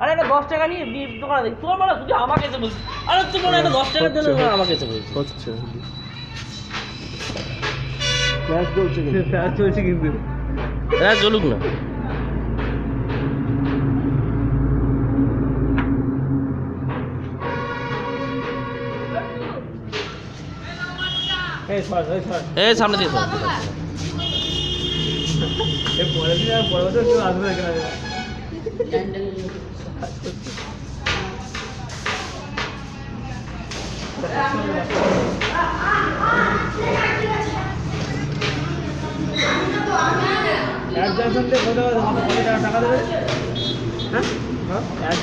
আরে এটা 10 টাকা নিয়ে দোকানে দেখ তোর মানে শুধু আমাকে এসে বলছিস আরে তুই মনে এটা 10 টাকা দিলে না আমাকে এসে বলছিস হচ্ছে ফ্ল্যাশ চলছে কিন্তু হ্যাঁ চলুক না এই সামনে দিয়ে পরের দিন আর পরের বছর কেউ আসবে না টাকা দেবে হ্যাঁ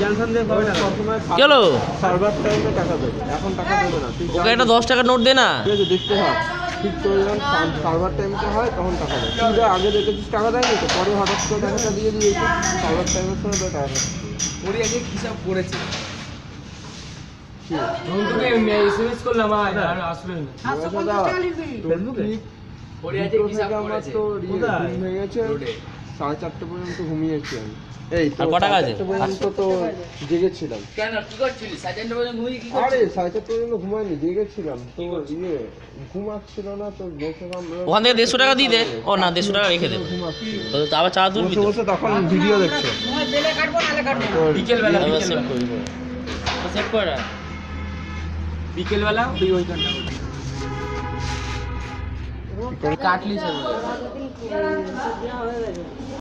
চলো সার্ভার টাইমে টাকা দেবে এখন টাকা দেবে না ওকে একটা 10 টাকার নোট দে না ঠিক আছে দেখতে হয় ঠিক তো যখন সার্ভার টাইমটা হয় তখন টাকা দেয় তুই যা আগে দেখেছিস টাকা দেয়নি তো পরে হঠাৎ করে টাকাটা দিয়ে দিয়েছিস সার্ভার টাইমের সময় তো টাকা ওরই আগে হিসাব করেছে বন্ধুকে এসএমএস করলাম আর আসবে না ফেসবুকে ওরই আগে হিসাব করেছে তো হয়ে গেছে 4:30 পর্যন্ত ঘুমিয়েছি আমি এই তো আর ক টাকা আছে? 4:30 পর্যন্ত তো জেগেছিলাম কেন কি করছিলি 4:30 পর্যন্ত ঘুমিয়ে কি আরে করছিস 4:30 পর্যন্ত ঘুমাইনি জেগেছিলাম তো ঘুম আসছিল না তো বসে ওখান থেকে 150 টাকা দিয়ে দে ও না 150 টাকা রেখে দে তো আবার চা দুধ বসে বসে তখন ভিডিও দেখছে বিকেল বেলা সেভ করে রাখ বিকেল বেলা তুই ওইখানটা কাটলি স্যার